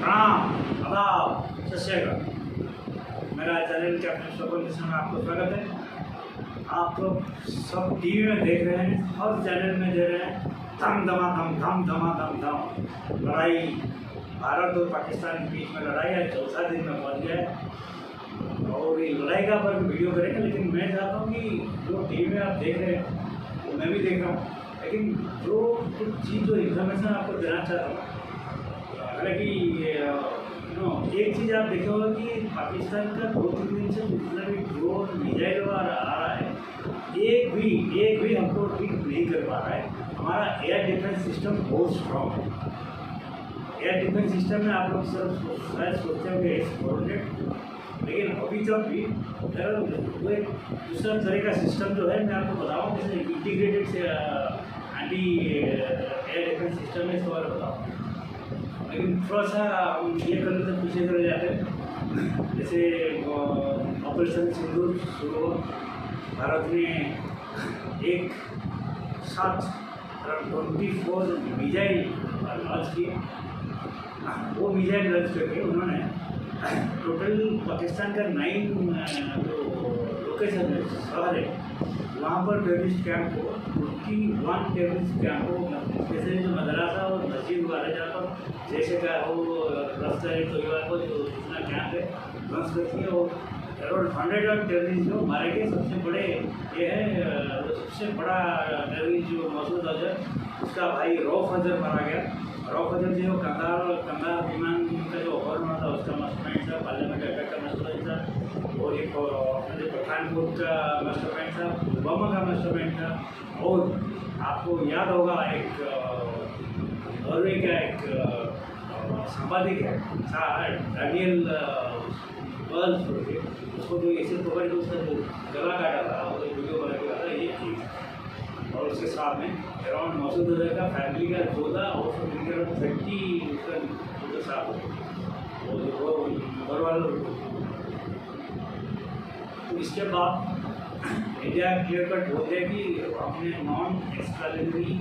प्रणाम, आदाब, सत श्री अकाल। मेरा चैनल कैप्टन शोभन मिश्रा में आपको स्वागत है। आप लोग सब टीवी में देख रहे हैं और चैनल में दे रहे हैं धम धम लड़ाई। भारत और पाकिस्तान के बीच में लड़ाई है, चौथा दिन में पहुँच गया है और ये लड़ाई का पर वीडियो करेंगे। लेकिन मैं चाहता हूँ कि जो टीवी में आप देख रहे हैं वो मैं भी देख रहा हूँ, लेकिन जो कुछ चीज़ जो इन्फॉर्मेशन आपको देना चाहता हूँ। हालांकि एक चीज़ आप देखे होगा कि पाकिस्तान का 2-3 दिन से जितना भी ड्रोन मिसाइल आ रहा है, एक भी हमको ठीक नहीं कर पा रहा है। हमारा एयर डिफेंस सिस्टम बहुत स्ट्रॉन्ग है। एयर डिफेंस सिस्टम में आप लोग शायद सोचते होंगे एक्सपोर्टेड, लेकिन अभी तक भी वो एक दूसरा तरह का सिस्टम जो है मैं आपको बताऊँ, जैसे integrated anti air defence system में इसके बारे में बताऊँ। लेकिन थोड़ा सा हम ये करने से पीछे चले जाते हैं। जैसे ऑपरेशन सिंदूर शुरू, भारत ने एक साथ 24 मिसाइल लॉन्च किए। वो मिसाइल लॉन्च करके उन्होंने टोटल पाकिस्तान का 9 जो लोकेशन है, शहर है, वहाँ पर टेररिस्ट कैंप को 21 टेररिस्ट कैंप को, जैसे जो मदरसा और मस्जिद वाले जहाँ पर जैसे का हो रास्ता है तो को जो जितना कैंप है लॉन्च करती है। और अराउंड 100 टेररिस्ट जो मारे गए। सबसे बड़े ये है, सबसे बड़ा टेररिस्ट जो मसूद अजहर, उसका भाई रऊफ अजहर मारा गया। रऊफ अजहर जो कंधार विमान का जो ऑफर हुआ था उसका मास्टरमाइंड था, पार्लियामेंट अटैक का मास्टरमाइंड था, और एक अपने पठानकोट का मास्टरमाइंड था, पुलवामा का मास्टरमाइंड था। और आपको याद होगा एक नॉर्वे का एक सांबादिक है डैनियल बर्न्स, उसको जो ऐसे पकड़ के उसका जो गला काटा था और वीडियो बना के था ये चीज़। और उसके साथ में अराउंड मसूद अजहर का फैमिली का 14 और सब मिलकर 30 उसका साथ हो, और जो घर वालों। तो इसके बाद इंडिया क्लियर कट हो गया कि हमने नॉन एक्स्ट्राऑर्डिनरी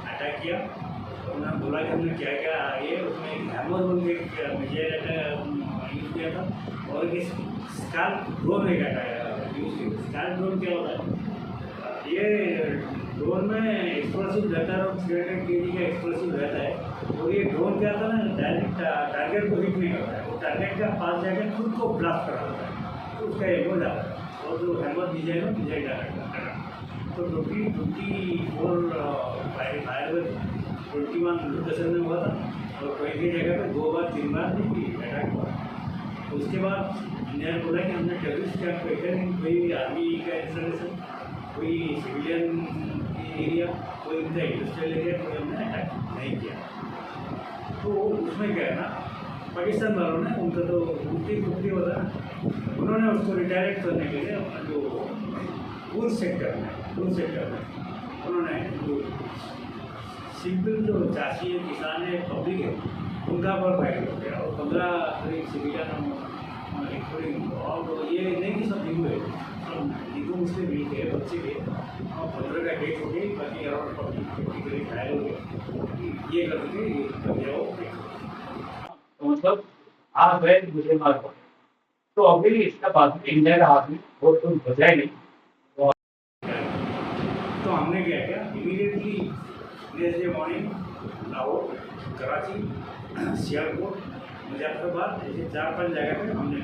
अटैक किया। उन्होंने बोला कि हमने क्या क्या ये उसमें हैमर बोल के मिसाइल यूज़ किया था, और एक स्काल्प ड्रोन एक यूज़ किया। स्काल्प ड्रोन क्या होता है? ये ड्रोन में एक्सप्लोसिव रहता है और 300 kg का एक्सप्लोसिव रहता है। और ये ड्रोन क्या होता है ना, डायरेक्ट टारगेट को हिट नहीं करता है, वो टारगेट का पास जाकर खुद को ब्लास्ट करा होता है, तो उसका एगो जाता है। और जो हैमर मिसाइल है मिसाइल डायरेक्ट तो 24 फायर 21 लोकेशन में हुआ था, और कई कई जगह पर 2 बार 3 बार भी अटैक हुआ। तो उसके बाद इंडिया ने बोला कि हमने टेररिस्ट कैंप पे कोई आर्मी का इंस्टॉलेशन, कोई सिविलियन एरिया, कोई उनका इंडस्ट्रियल एरिया, कोई हमने अटैक नहीं किया। तो उसमें क्या है ना, पाकिस्तान वालों ने उनका तो कुर्ती होता है ना, उन्होंने उसको रिटायरेट करने के लिए अपना जो पूर्व सेक्टर में उन्होंने जो सिंपल जो चाषी है, किसान है, पब्लिक है, उनका पर फाइट हो गया। और 15 करीब सिविलियन और ये नहीं कि सब हिंदू है, हिंदू मुस्लिम भी थे, बच्चे थे, और 15 का डेट हो गई। बाकी अराउंड 40 करीब घायल हो गए। ये करके तो मतलब आप गए मुझे मार पड़े, तो अभी इसका बाद में इंडिया का हाथ में और तुम बचाए नहीं। तो हमने क्या किया, immediately next day morning Lahore, Karachi, Sialkot, Muzaffarabad, ऐसे 4-5 जगह पे हमने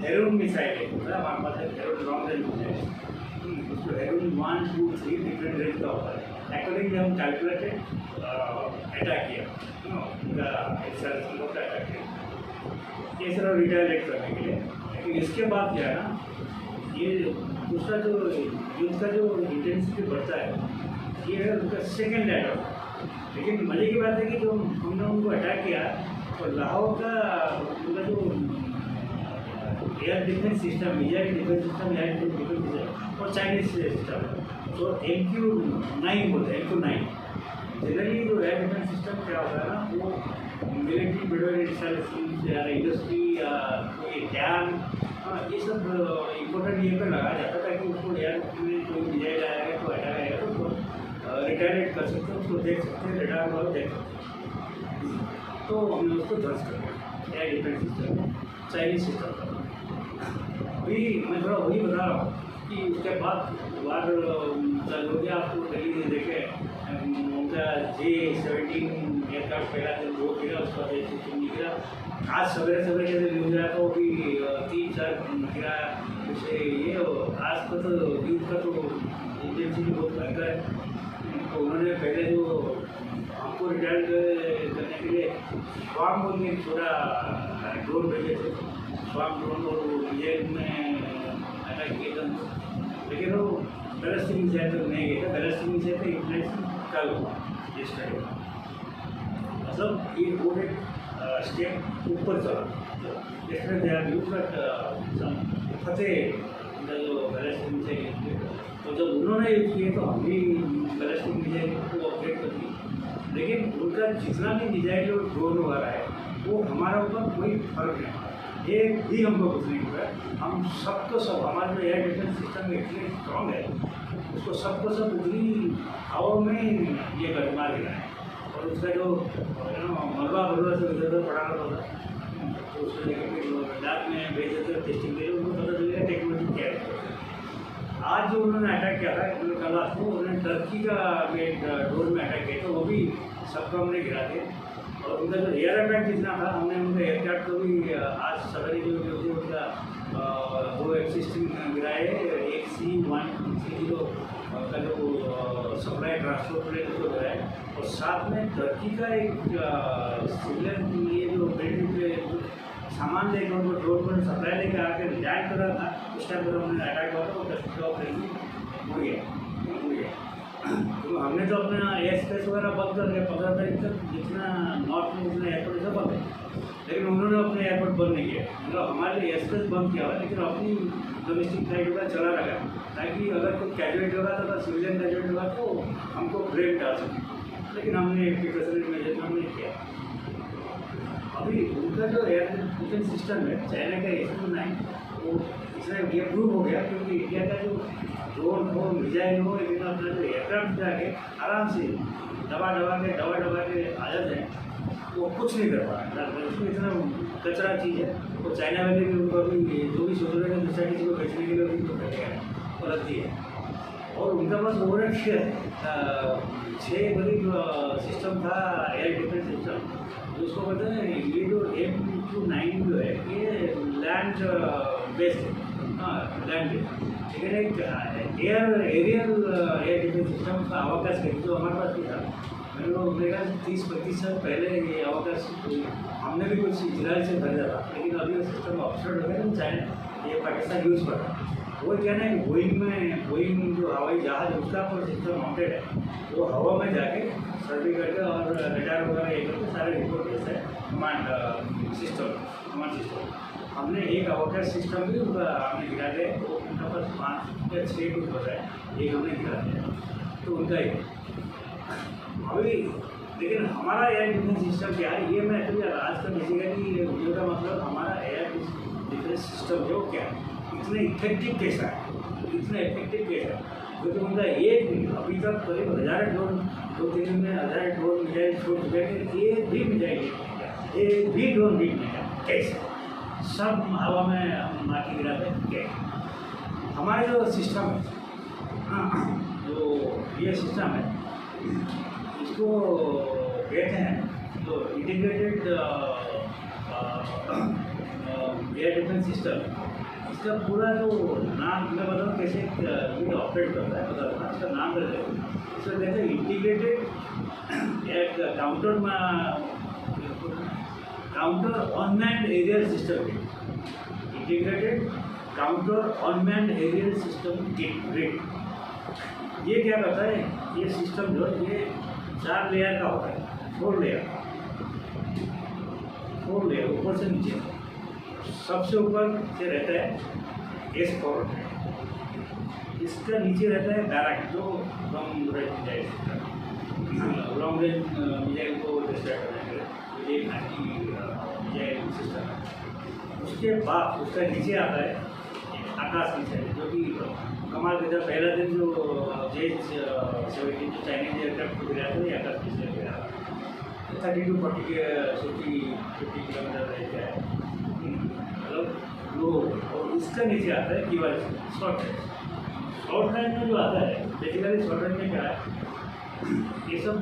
हेरोइन मिसाइल है हमारे पास है, हेरोइन लॉन्ग रेंज मिसाइल। उसको हेरोइन 1, 2, 3 डिफरेंट रेंज का होता है। अकॉर्डिंगली हम कैलकुलेटेड अटैक किया, उनका अटैक किया ये सर रिटायरेट करने के लिए। लेकिन इसके बाद क्या है ना, ये दूसरा जो युद्ध का जो इंटेंसिटी बढ़ता है, ये है उनका सेकेंड अटैक। लेकिन मजे की बात है कि जो हमने उनको अटैक किया तो लाहौर का उनका जो air defence system, air defence system, air defence system और चाइनीज सिस्टम, तो MQ-9 बोलते हैं, MQ-9। जनरली जो एयर डिफेंस सिस्टम क्या होता है ना, वो मिलिट्री बिल्डर इंस्टॉलेशन या इंडस्ट्री या कोई डैम, ये सब इम्पोर्टेंट ये पर लगाया जाता है ताकि उसको एयर में कोई मिसाइल आएगा तो अटैक आएगा तो रिटायरेट कर सकते हैं, उसको देख सकते हैं, रेडार वालों देख सकते हैं। तो हमने उसको ध्वस्त कर दिया। Air defence system Chinese system था। अभी मैं थोड़ा वही बता रहा हूँ कि उसके बाद बार हो गया आपको दिल्ली में देखे उनका J-17 एयरक्राफ्ट पहला दिन वो गिरा, उसका सिस्टम नहीं गिरा। आज सवेरे सवेरे जैसे न्यूज आया तो भी 3-4 गिरा। जैसे ये आज का तो न्यूज का तो एजेंसी भी बहुत भयंकर है। तो उन्होंने पहले जो हमको रिटायर करने के लिए स्वाम बोल के थोड़ा ड्रोन भेजे थे, स्वाम ड्रोन, और ये में अटैक किए थे। लेकिन वो बैलिस्टिक मिसाइल तक नहीं गए थे। बैलिस्टिक मिसाइल का इम्प्लेमेंटेशन कल हुआ, इस टाइम मतलब ये पूरे स्टेप ऊपर चला। इसमें दे आर यूज फतेह जो बैलिस्टिक मिसाइल, तो जब उन्होंने यूज किए तो हम भी बैलिस्टिक मिसाइल को अपडेट कर दी। लेकिन उनका जितना भी मिसाइल और ड्रोन वगैरह है वो हमारा ऊपर कोई फर्क नहीं पड़ा, एक भी हमको कुछ नहीं हुआ। हम सबको सब हमारा जो एयर डिफेंस सिस्टम इतने स्ट्रॉन्ग है, उसको सबको सब उतनी हवा में ये कर मार गिरा है। और उसका जो मलबा भरवा से उधर पड़ा था, तो उसको लेकर फिर लद्दाख में भेज देते टेस्टिंग के लिए, उनको पता चलेगा टेक्नोलॉजी क्या है। आज जो उन्होंने अटैक किया था, उन्होंने कल आपको उन्होंने टर्की का में ड्रोन में अटैक किया, तो वो भी सबको हमने गिरा दिया। और उनका जो एयर अटैक जितना था, हमने उनके एयरक्राफ्ट को भी आज सवेरे जो थी उनका 2 F-16 गिराए। एक C-130 का जो सप्लाई ट्रांसपोर्ट प्लेन उसको गिराए, और साथ में टर्की का एक सिविलियन ये जो ब्रिटिश सामान लेकर उनको ड्रोन पर सप्लाई लेकर आकर लैंड कर रहा था, उस टाइम पर हमने अटैक हुआ था, वो टर्की का प्लेन हो गया। तो हमने तो अपना एयर स्पेस वगैरह बंद कर दिया 15 तारीख तक, जितना नॉर्थ में जितना एयरपोर्ट सब बंद है। लेकिन उन्होंने अपने एयरपोर्ट बंद नहीं किया, मतलब हमारे एयर स्पेस बंद किया हुआ, लेकिन अपनी डोमेस्टिक फ्लाइट वगैरह चला रखा, ताकि अगर कोई कैजुअलिटी होगा तो अगर सिविलियन कैजुअलिटी होगा तो हमको ब्रेक डाल सकें। लेकिन हमने प्रिकॉशनरी मेजर हमने किया। अभी उनका जो एयर डिफेंस सिस्टम है चाइना का S-9, वो इसमें ये प्रूव हो गया, क्योंकि इंडिया का जो ड्रोन हो मिसाइल हो, लेकिन अपना जो एयरक्राफ्ट जाके आराम से दबा दबा के आ जाते हैं, वो कुछ नहीं कर पा रहा। उसमें इतना कचरा चीज़ है। वो चाइना वाले भी उनको अभी जो भी सोच रहे हैं दूसरा किसी को बेचने के लिए भी तो करेगा गलती है। और उनका पास ओवरऑल 6 बड़ी सिस्टम था एयर डिफेंस सिस्टम, उसको कहते हैं ये जो M-29 जो है ये लैंड बेस्ड है, हाँ लैंड बेस्ड। लेकिन एक एरियल एयर डिफेंस सिस्टम का अवकाश है जो हमारे पास भी था। मेरे को मेरा 30-35 साल पहले ये अवकाश हमने भी कुछ इजराइल से खरीदा था, लेकिन अभी वो सिस्टम ऑब्सोलेट हो गया है। चाइना ये पाकिस्तान यूज़ कर रहा है। वो कहना है कि बोइंग जो हवाई जहाज उसका पर सिस्टम माउंटेड है, वो हवा में जाके सर्वे करके और रडार वगैरह ये करके सारे रिपोर्ट देता है कमांड सिस्टम। हमने एक अवकाश सिस्टम भी उनका हमने गिरा दिया, तो उनका पास 5 या 6 कुछ होता है, एक हमने गिरा दिया, तो उनका ही। अभी लेकिन हमारा एयर डिफेंस सिस्टम क्या है, ये मैं एक्चुअली आज का बेसिकली वीडियो का मतलब हमारा एयर डिफेंस सिस्टम जो क्या है, इतने इफेक्टिव कैसा है, क्योंकि उनका एक अभी तक करीब 1000 ड्रोन 2-3 दिन में 1000 ड्रोन मिसाइल छोड़ चुके हैं, एक भी मिसाइल एक भी ड्रोन भी नहीं है। कैसे सब हवा में हम माटी गिराते हैं कैसे। हमारे जो सिस्टम है, जो ये सिस्टम है, इसको कहते हैं तो इंटीग्रेटेड एयर डिफेंस सिस्टम। इसका पूरा जो नाम मैं बताऊँ कैसे ये ऑपरेट करता है, बताऊँ इसका नाम कहते हैं, इसको कहते हैं integrated counter unmanned aerial system kit. Integrated counter unmanned aerial system kit. ये क्या करता है, ये सिस्टम जो है ये 4 लेयर का होता है, 4 लेयर ऊपर से नीचे। सबसे ऊपर से रहता है S-4, इसका नीचे रहता है बैरक जो लॉन्ग रेंज मिसाइल को डिस्ट्रैक्ट करने के लिए एक मिसाइल सिस्टम है। उसके बाद उसका नीचे आता है आकाश मिसाइल, जो कि कमाल के था। पहला दिन जो J-17 जो चाइनीज एयरक्राफ्ट को गिराया था, ये आकाश मिसाइल गिरा। 30 to 40 के 50 किलोमीटर रहता है, मतलब वो, और उसका नीचे आता है keyword short range. Short range में जो आता है बेसिकली, शॉर्ट रेंज में क्या है, ये सब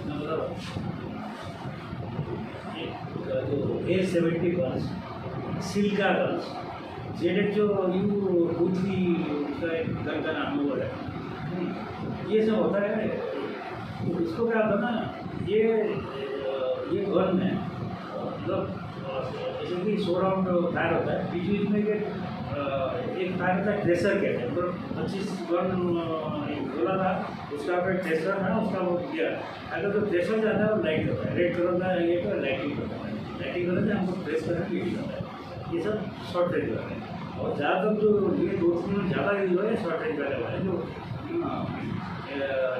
मतलब जो A70 guns, Chilka guns, jaded जो U23 उसका एक गन का नाम वो है, ये सब होता है। तो इसको क्या होता है ना, ये गन में मतलब जैसे कि 100 राउंड फायर होता है, बीच बीच में एक फायर होता है ट्रेसर कहते हैं, तो 25 गन गोला था, उसका फिर ट्रेसर है ना, उसका वो किया, अगर तो ट्रेसर जाता है वो लाइट होता है, रेड कलर का ये तो लाइटिंग होता है, लाइटिंग कलर से हमको प्रेस करना लीड होता है, ये सब शॉर्ट रेंज वाला है। और ज़्यादातर जो ये 2-3 में ज़्यादा यूज हुआ है शॉर्ट रेंज वाले वाले, जो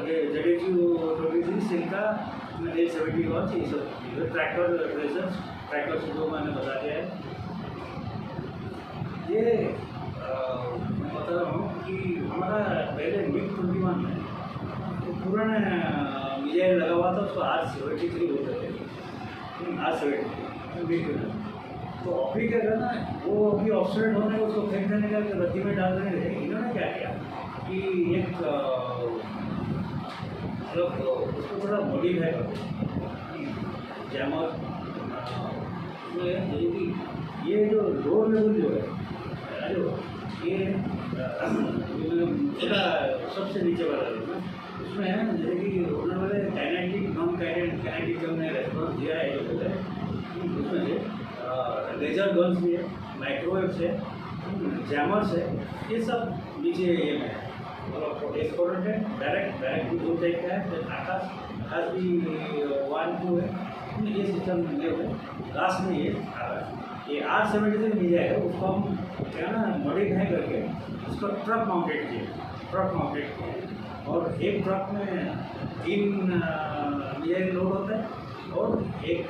ये ZHU23 सिल्का में A70 वॉच, ये सब ट्रैक्टर ट्रेसर्स, ट्रैक्टर से जो मैंने बता दिया है। ये मैं बता रहा हूँ कि हमारा पहले MiG-21 में तो पुराना मिसाइल लगा हुआ था, उसको R73 बोलते थे, R73 MiG-21। तो अभी क्या करना, वो अभी ऑब्सोलेट होने को उसको फेंक देने का, रद्दी में डाल देने थे। इन्होंने क्या किया कि एक मतलब उसको थोड़ा मॉडिफाई कर दिया, जैमर ये जो लो लेवल जो है, जो ये थोड़ा सबसे नीचे वाला है ना, उसमें है ना, जैसे कि उन्होंने काइनेटिक नॉन काइनेटिक जो हमने रेस्पॉन्स दिया है, जो है उसमें से लेजर गन्स भी है, माइक्रोवेव है, जैमर्स है, ये सब नीचे ये में है। मतलब एक्सपोर्टेड है, डायरेक्ट दो टाइप का है, फिर आकाश भी 1-2 है, ये सिस्टम मिले हुए। लास्ट में ये R70 से मिल जाएगा, उसको हम क्या ना मॉडिफाई करके उसको ट्रक माउंटेड किए, और एक ट्रक में 3 मिसाइल लोड होता है, और एक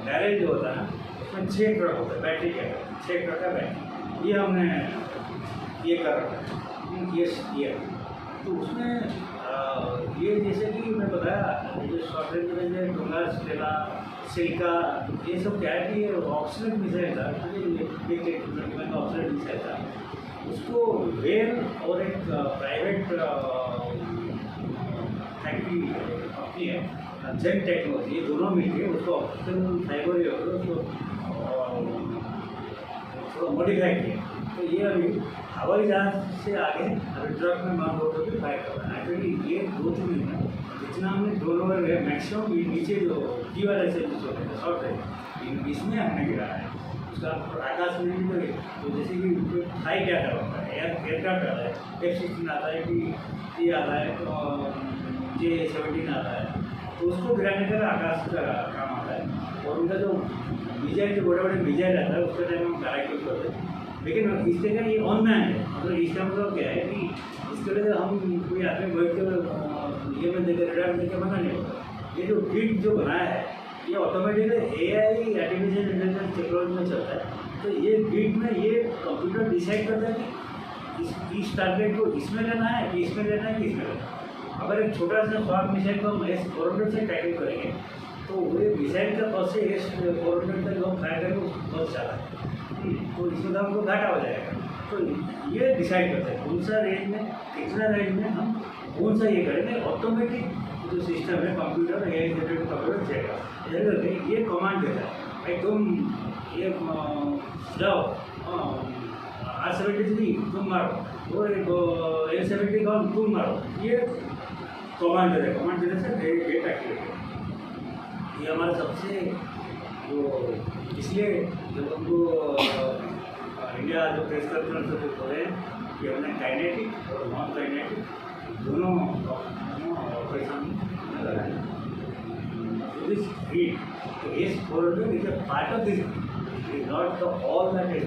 बैरल जो होता है ना, उसमें 6 ट्रक होता है, बैटरी का 6 ट्रक का बैटरी, ये हमने ये कर रखा है, ये तो उसमें ये जैसे कि मैं बताया, ये शॉर्ट रेंज में डोंगा, स्टेला, सिल्का, ये सब क्या है कि ये ऑक्सीडेंट मिसाइल था, ऑक्सीडेंट मिसाइल था, उसको वेल और एक प्राइवेट फैक्ट्री अपनी है जेन टेक्नोलॉजी, ये दोनों मिलकर उसको ऑप्टिकल फाइबर उसको थोड़ा मॉडिफाई किया। तो ये अभी हवाई जहाज से आगे अभी ट्रक में मांग होकर के फायर कर रहा है। एक्चुअली ये 2-3 महीना जितना हमने ड्रोन ओवर गया, मैक्सिमम नीचे जो की वाले से शॉर्ट है, इसमें हमने गिरा है। उसका आकाश में भी तो जैसे कि हाई क्या होता है, एयरक्राफ्ट आता है, F-16 आता है, कि आता है, J-17 आता है, तो उसको गिराने का आकाश का काम आता है। और उनका जो मिसाइल, जो बड़े बड़े मिसाइल आता है, उसका टाइम हम डायरेक्ट यूज करते हैं। लेकिन इसके का ये ऑनमैन है, मतलब इसका मतलब क्या है कि इसके लिए हम कोई आदमी बैठ कर ये में देकर रेडार देकर बना नहीं होता। ये जो किट जो बनाया है, ये automatically AI artificial intelligence technology में चलता है। तो ये किट में ये कंप्यूटर डिसाइड करता है कि इस टारगेट को इसमें लेना है कि इसमें लेना है कि इसमें लेना है। अगर एक छोटा सा शॉर्ट मिसाइल को हम S-400 से टैकल करेंगे, तो वो मिसाइल का बस से S-400 तक हम फायर करेंगे, उसको बस चला है, तो इसमें तो हमको घाटा हो जाएगा। तो ये डिसाइड करता है कौन सा रेंज में, कितना रेंज में हम कौन सा ये करेंगे। ऑटोमेटिक जो सिस्टम है कंप्यूटर, AI जनरेटेड कंप्यूटर चलेगा, ये कमांड देता है, भाई तुम ये जाओ R73 तुम मारो, वो A70 गन तुम मारो, ये कमांड देता है। कमांड देने से डेट एक्टिवेट। ये हमारा सबसे जो, इसलिए जब हमको इंडिया जो प्रेस कॉन्फ्रेंस से बोले कि हमने काइनेटिक और नॉन काइनेटिक दोनों ऑपरेशन लगाए। दिस ग्रीड, तो इस folder is a part of this, is not the all that is.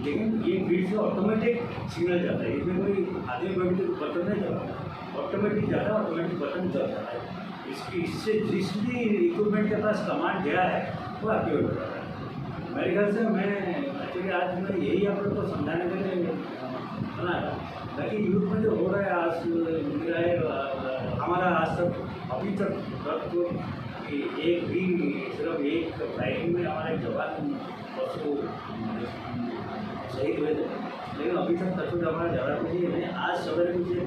लेकिन ये ग्रीड से ऑटोमेटिक सिग्नल जाता है, इसमें कोई आदमी बैठ के बटन नहीं चलाता, ऑटोमेटिक जाता है, ऑटोमेटिक बटन चल जाता है। इससे जिस भी इक्विपमेंट के पास कमांड गया है वो एक्टिवेट हो जाता है। मेरे ख्याल से मैं एक्चुअली आज मैं यही आप लोग को समझाने के लिए बनाया, ताकि यूथ में जो हो रहा है आज मेरा है हमारा आज तक अभी तक तो एक भी सिर्फ एक फायरिंग में हमारे जवान उसको शहीद हुए थे, लेकिन अभी तक तक हमारा जवान कुछ नहीं है। आज सवेरे मुझे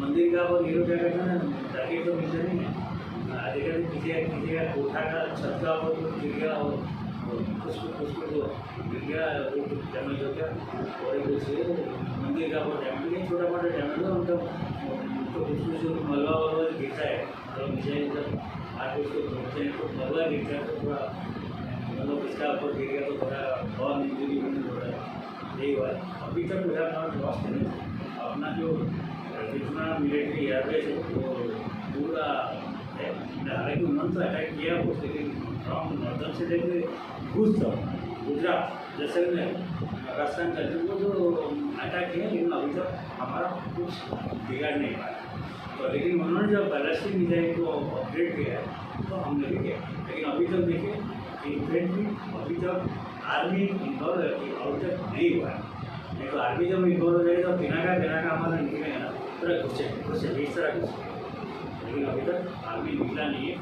मंदिर का और ये लोग क्या कहते हैं ना, टारगेट तो मिलते नहीं है। देखा किसी का कोठा का छत का और गिर गया और उसको जो गिर गया वो डैमेज हो गया, और एक मंदिर का वो डैमेज नहीं, छोटा मोटा डैमेज है उनका, तो कुछ मलबा वलबा गिरता है, मतलब नीचे जब आके उसको ढूंढते हैं तो मलबा गिरता है तो थोड़ा मतलब इसका ऊपर गिर गया तो थोड़ा बहुत इंजरी होने हो रहा है, यही हुआ है। अभी तक मेरा नाम लॉस है, अपना जो जितना मिलिट्री एयरबेस है वो पूरा है, हालांकि उन्होंने तो अटैक किया वो, लेकिन फ्रॉम नॉर्दर्न से लेकर घुस तक गुजरात जैसलमेर राजस्थान करके वो जो अटैक किया, लेकिन अभी तक हमारा कुछ बिगाड़ नहीं पाया। तो लेकिन उन्होंने जब बैलिस्टिक मिसाइल को अपग्रेड किया है तो हमने भी किया, लेकिन अभी तक देखिए इन्फेंट्री अभी तक आर्मी इन्वॉल्व अभी तक नहीं हुआ है। नहीं तो आर्मी जब इन्वॉल्व हो जाएगी तो बिना का हमारा निकलेगा ना, पूरा घुसे इस तरह घुसे, लेकिन अभी तक आर्मी निकला नहीं है।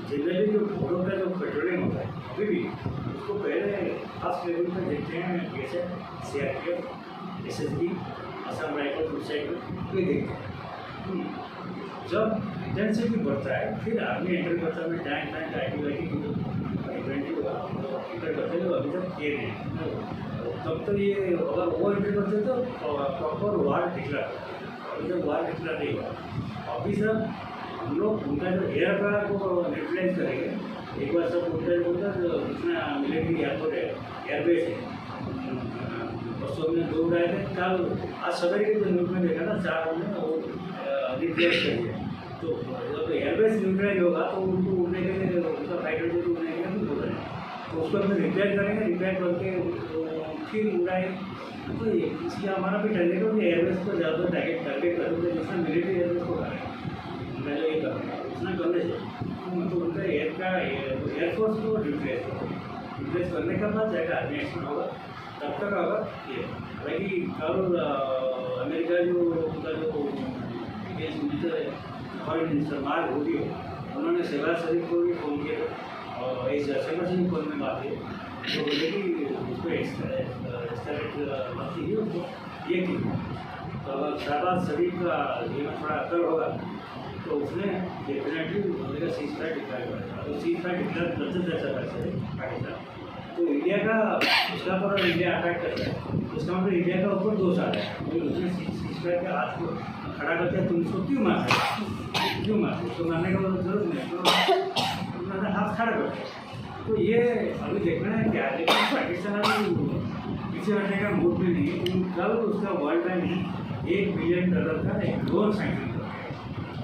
जनरली जो घोड़ों का जो पेट्रोलिंग होता है अभी भी उसको पहले फर्स्ट लेवल पर देखते हैं, जैसे CRPF, SSB, Assam rifle suicide में ये देखते हैं। जब इंटेंसिटी बढ़ता है फिर आर्मी एंटर करता है, टैंक आर्टिलरी इन्वेंट्री एंटर करते हैं, अभी तक किए नहीं। तब तो ये अगर वो एंटर करते तो प्रॉपर वार डिक्लेयर, अभी तक वार डिक्लेयर नहीं हुआ। अभी सर हम लोग उनका जो एयरक्राफ्ट को यूटिलाइज करेंगे, एक बार सब उनका जो जितना मिलिट्री एयरपोर्ट है एयरबेस है, परसों में 2 उड़ाए थे, कल आज सवेरे के जो न्यूज़ में देखा ना 4 हमने वो रिप्लेस करिए, तो जब एयरबेस न्यूट्रलाइज होगा तो उनको उड़ने के लिए उनका फाइटर जो उड़ने के लिए बोल रहे हैं, तो उसको हम रिपेयर करेंगे, रिपेयर करके फिर उड़ाए। तो ये इसलिए हमारा भी टारगेट हो कि एयरबेस को ज़्यादा टारगेट करेंगे, जिसमें मिलिट्री एयरबेस को करें, मैं जो ये करूँगा उतना करने से तो उनका एयरफोर्स को रिप्लेस करने के बाद जाएगा आर्मी एक्शन होगा, तब तक अगर ये हालांकि कल अमेरिका जो उनका जो विदेश मिनिस्टर है फॉरेन मिनिस्टर मार्क रूबियो, उन्होंने शहबाज शरीफ को भी फ़ोन किया और इस शहबाज शरीफ फोन में बात की तो बोले कि उसको एक्सट्राडिट मत कीजिए, उसको ये की। तो अगर शहबाज शरीफ का ये में थोड़ा असर होगा तो उसने डेफिनेटली बोलेगा सीज फायर डिक्लेयर करेगा, तो सीज फायर डिक्लेयर करते जैसा पैसे पाकिस्तान तो इंडिया का उसका पर इंडिया अटैक करता है, उसका मतलब इंडिया का ऊपर दोष आ रहा है, तो उसने सीज फायर के हाथ को खड़ा करके तुम उसको क्यों मारते उसको मारने का मतलब जरूरत नहीं, तो उन्होंने हाथ खड़ा कर दिया। तो ये अभी देखना है क्या, लेकिन पाकिस्तान अभी पीछे हटने का मूड में नहीं है। कल उसका वर्ल्ड बैंक $1 बिलियन का एक लोन सैंक्शन कर दिया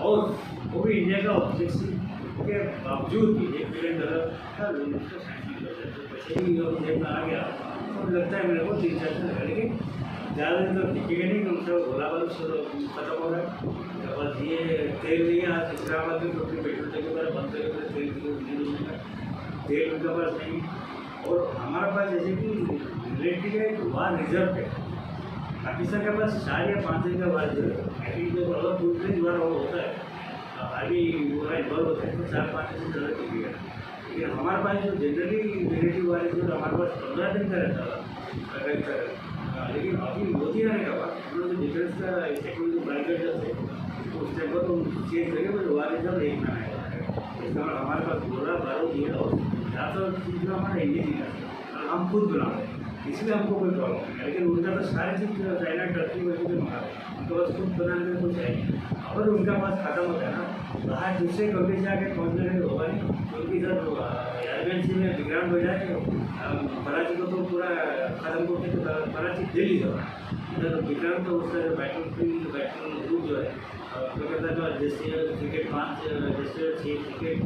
और वो भी इंडिया का ऑब्जेक्टिव के बावजूद भी $1 बिलियन का लोन उसका सैंक्शन कर दिया। तो पैसे भी जब जेब में आ गया तो लगता है मेरे को 3-4 दिन लगा, लेकिन ज़्यादा दिन तो टिकेगा नहीं, उनका गोला बारूद खत्म हो रहा है। बस ये तेल नहीं है, आज इस्लामाबाद में टोटली पेट्रोल के बारे बंद करके तेल उनके पास नहीं, और हमारे पास जैसे कि मिलिट्री का एक वार रिजर्व है, पाकिस्तान के पास 4 या 5 दिन का वार रिजर्व है। अभी जो अगर दूसरे बार वो होता है अभी पूरा इन्वॉल्व होता है तो 4-5 दिन ज़्यादा टिकेगा, लेकिन हमारे पास जो जनरली मिलिट्री वार रिजर्व हमारे पास 15 दिन का रहता था, लेकिन अभी मोदी आने के बाद उन्होंने डिफेंस का टेक्नोलॉजी बढ़ कर थे तो उस टाइम पर तो चेंज करके तो वार रिजर्व एक महीना है, इसका मतलब हमारे पास गोला बारूद ये और ज़्यादातर चीज़ जो हमारा इंडियन ही है, हम खुद बनाते हैं, इसलिए हमको कोई प्रॉब्लम नहीं है। लेकिन उनका तो सारी चीज़ चाइना टर्की वैसे भी मंगा रहे हैं, उनके पास खुद बनाने में कुछ है नहीं। अगर उनका पास खत्म होता है ना बाहर दूसरे कंट्री से आके पहुँचने के होगा नहीं, क्योंकि इधर एयरबेंसी में विक्रांत हो जाए कराची को तो पूरा खत्म करके तो कराची दिल्ली जाओ, इधर विक्रांत तो उसका जो बैटल ग्रुप जो है तो कहता है जो जैसे क्रिकेट 5 जैसे 6 क्रिकेट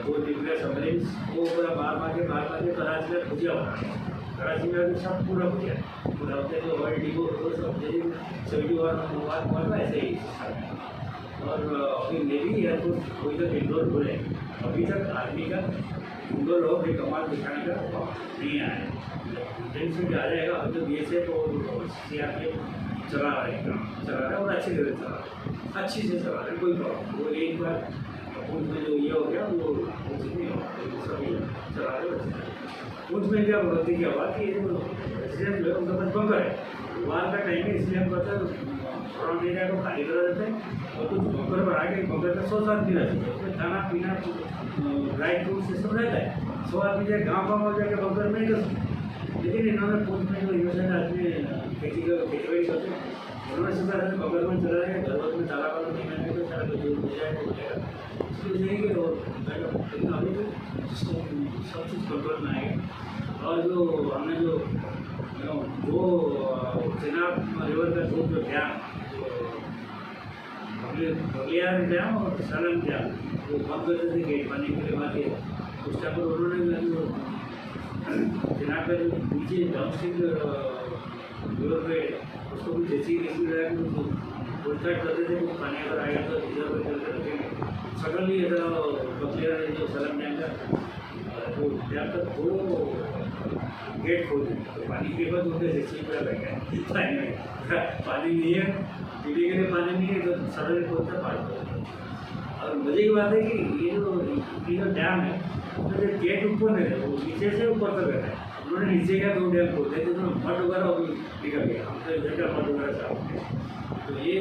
2 न्यूक्लियर सबमरीन्स वो पूरा बार के कराची में भुजिया हो रहा है, कराची में अभी सब पूरा पूरा होता है जो वर्ल्ड डिगो सब 71 ऐसे ही और अभी नेवी एयरफोर्स कोई तक इंडोर खुले, अभी तक आर्मी का इंडोर लोग एक कमाल दिखाने का नहीं आया है। डिफेंस में आ जाएगा। अभी तो BSF और CRPF चला रहा है, चला रहा है और अच्छी तरह चला रहा है, अच्छी से चला रहा है, कोई प्रॉब्लम। वो एक बार उसमें जो ये हो गया वो कुछ नहीं होगा, सभी चला रहे हो। उसमें क्या गलती क्या हुआ कि रेसिडेंट जो है उनका पास बंकर है, वार का टाइम है, इसलिए हम कहते हैं फ्रंट एरिया को खाली करा देते हैं और कुछ बंकर बना के बंकर में 100 आदमी रहते हैं, उसमें खाना पीना ड्राई फ्रूट सिस्टम रहता है। 100 आदमी जाए गाँव हो जाके बंकर में नहीं कर सकते। लेकिन इन्होंने पोस्ट में जो यूनिवर्सिटी आदमी खेती करते हैं, उन्होंने सीधा बंकर में चला गया, घर में ताला वाला नहीं आएगा तो सारा कुछ हो जाएगा, इसलिए नहीं कि लेकिन अभी भी सब चीज़ कंट्रोल में आएगा। और जो हमने जो चेनाब रिवर का जो डैम, बगलियार डैम और सालन डैम वो बंद करते थे गेट पानी के लिए बाकी, उस टाइम पर उन्होंने जो चेनाब का जो नीचे डाउनस्ट्रीम रिवर पे उसको भी जैसी उल्टाट करते थे, कुछ पानी अगर आएगा तो रिजर्व करके रखेंगे। सडनली इधर बगलियार जो सालन डैम का वो डैम का 2 गेट खोल दिया, तो पानी के बाद उनके जैसे पूरा लग गया, पानी नहीं है, पीने के लिए पानी नहीं है, तो सडनली खोलता पानी। और मजे की बात है कि ये जो डैम है उसमें जो गेट ऊपर नहीं है, वो नीचे से ऊपर तक रहता है। उन्होंने नीचे का 2 डैम खोल दिया, जिसमें मड वगैरह अभी निकल गया, हम तो इधर का मड वगैरह साफ। तो ये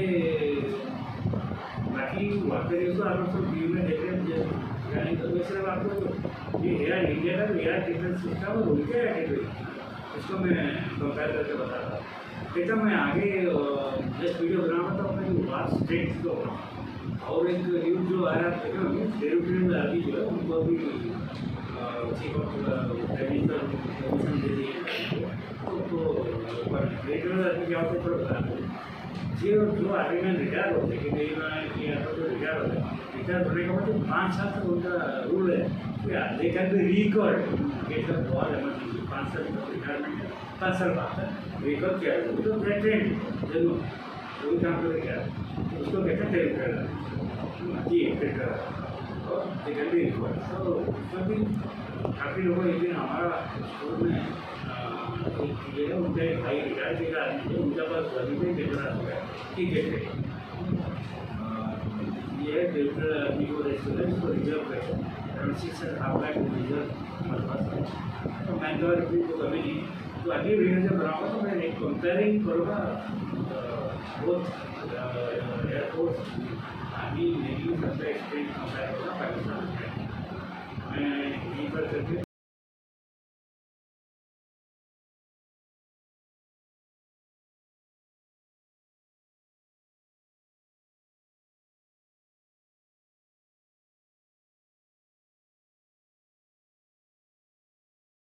बाकी वाकई तो आप सब टीवी में देख रहे हैं, यानी तो सिर्फ आपको ये एयर इंडिया का एयर डिफेंस सिस्टम और उनके इसको मैं कंपेयर करके बता रहा था। देखा मैं आगे जस्ट वीडियो बनाऊँगा तो अपने जो बात स्टेट को और एक न्यूज़ जो आया टेरिटोरियल आर्मी जो है उनको भी चीफ ऑफ कमीशन दे दी है। तो टेरिटोरियल आर्मी क्या होता है थोड़ा जो आर्मी में रिटायर होते हैं कि किया तो रिटायर होते हैं, रिटायर होने के बाद 5 साल तक उनका रूल है कि they can be record get the बहुत इमरजेंसी 5 साल तक रिटायरमेंट है, 5 साल बाद रिकॉर्ड किया है तो ट्रेंड जरूर वही काम कर क्या उसको कहते हैं टेरिटोरियल जी टेरिटोरियल और दे कैन बी रिकॉर्ड। तो उसमें भी काफ़ी लोगों लेकिन हमारा स्कूल में ये है उनके भाई रिटायर के आदमी उनके पास अभी भी टेरिटोरियल हो गया ठीक है। ये है टेरिटोरियल आर्मी को रेस्टोरेंट को रिजर्व करते हैं अराउंड 6.5 लाख रिजर्व हमारे पास है। तो मैंगलोर को कभी नहीं, तो अगली वीडियो जब बनाऊँगा तो मैं एक कंपेयरिंग करूँगा बहुत एयरफोर्स आर्मी नेवी सबका एक्सपीरियंस कंपेयर करूँगा पाकिस्तान में। मैं यहीं पर करके